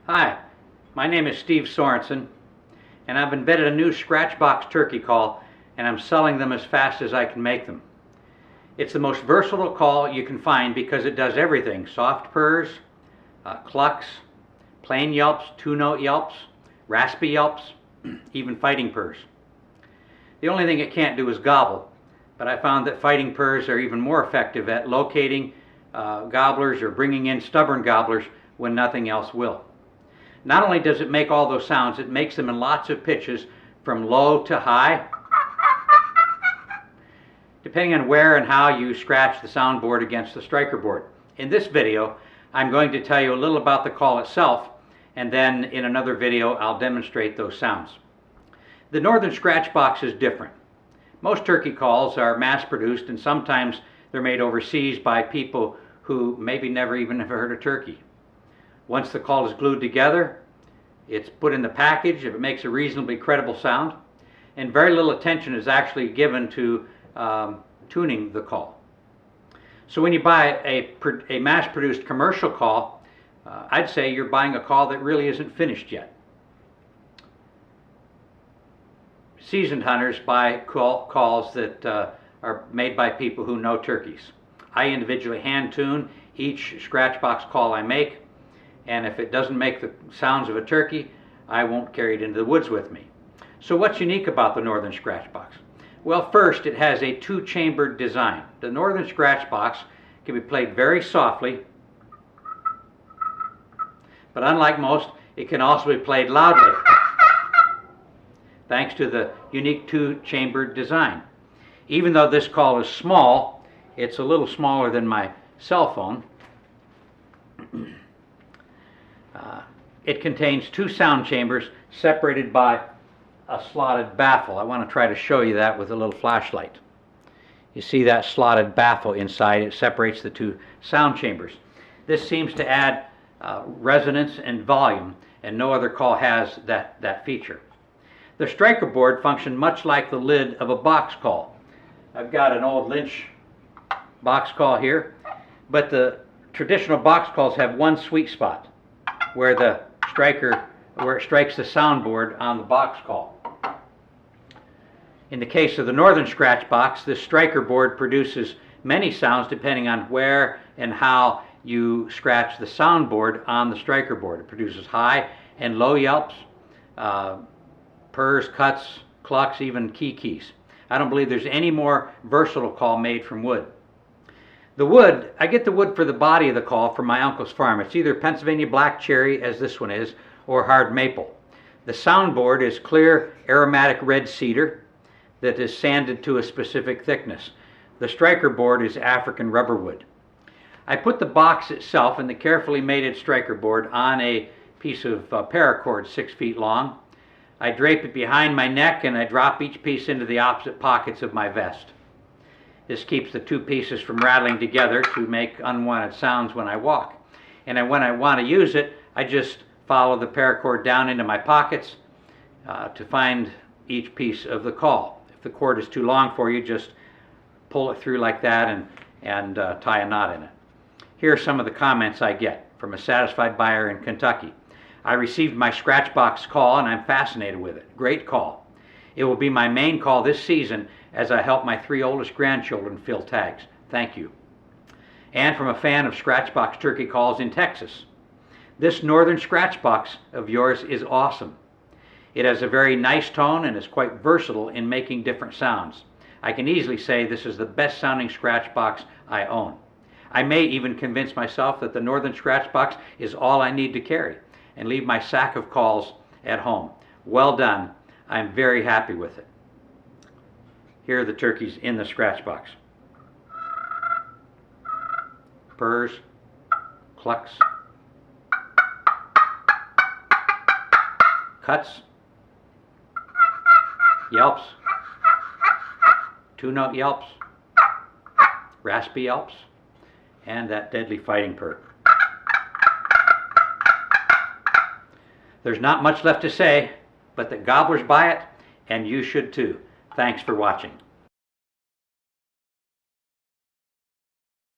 Hi, my name is Steve Sorensen, and I've invented a new Scratchbox turkey call, and I'm selling them as fast as I can make them. It's the most versatile call you can find because it does everything: soft purrs, clucks, plain yelps, two-note yelps, raspy yelps, even fighting purrs. The only thing it can't do is gobble, but I found that fighting purrs are even more effective at locating gobblers or bringing in stubborn gobblers when nothing else will. Not only does it make all those sounds, it makes them in lots of pitches from low to high, depending on where and how you scratch the soundboard against the striker board. In this video, I'm going to tell you a little about the call itself, and then in another video I'll demonstrate those sounds. The Northern Scratchbox is different. Most turkey calls are mass-produced, and sometimes they're made overseas by people who maybe never even have heard of turkey. Once the call is glued together, it's put in the package if it makes a reasonably credible sound, and very little attention is actually given to tuning the call. So when you buy a mass-produced commercial call, I'd say you're buying a call that really isn't finished yet. Seasoned hunters buy calls that are made by people who know turkeys. I individually hand tune each Scratchbox call I make, and if it doesn't make the sounds of a turkey, I won't carry it into the woods with me. So what's unique about the Northern Scratchbox? Well, first, it has a two-chambered design. The Northern Scratchbox can be played very softly, but unlike most, it can also be played loudly, thanks to the unique two-chambered design. Even though this call is small, it's a little smaller than my cell phone. It contains two sound chambers separated by a slotted baffle. I want to try to show you that with a little flashlight. You see that slotted baffle inside. It separates the two sound chambers. This seems to add resonance and volume, and no other call has that feature. The striker board functions much like the lid of a box call. I've got an old Lynch box call here, but the traditional box calls have one sweet spot where it strikes the soundboard on the box call. In the case of the Northern Scratchbox, this striker board produces many sounds depending on where and how you scratch the soundboard on the striker board. It produces high and low yelps, purrs, cuts, clucks, even keys. I don't believe there's any more versatile call made from wood. The wood, I get the wood for the body of the call from my uncle's farm. It's either Pennsylvania black cherry, as this one is, or hard maple. The soundboard is clear aromatic red cedar that is sanded to a specific thickness. The striker board is African rubber wood. I put the box itself and the carefully mated striker board on a piece of paracord 6 feet long. I drape it behind my neck and I drop each piece into the opposite pockets of my vest. This keeps the two pieces from rattling together to make unwanted sounds when I walk. And when I want to use it, I just follow the paracord down into my pockets to find each piece of the call. If the cord is too long for you, just pull it through like that and tie a knot in it. Here are some of the comments I get from a satisfied buyer in Kentucky. I received my Scratchbox call and I'm fascinated with it. Great call. It will be my main call this season as I help my 3 oldest grandchildren fill tags. Thank you. And from a fan of Scratchbox turkey calls in Texas. This Northern Scratchbox of yours is awesome. It has a very nice tone and is quite versatile in making different sounds. I can easily say this is the best sounding Scratchbox I own. I may even convince myself that the Northern Scratchbox is all I need to carry and leave my sack of calls at home. Well done. I'm very happy with it. Here are the turkeys in the Scratchbox. Purrs, clucks, cuts, yelps, two-note yelps, raspy yelps, and that deadly fighting purr. There's not much left to say, but that gobblers buy it, and you should too. Thanks for watching.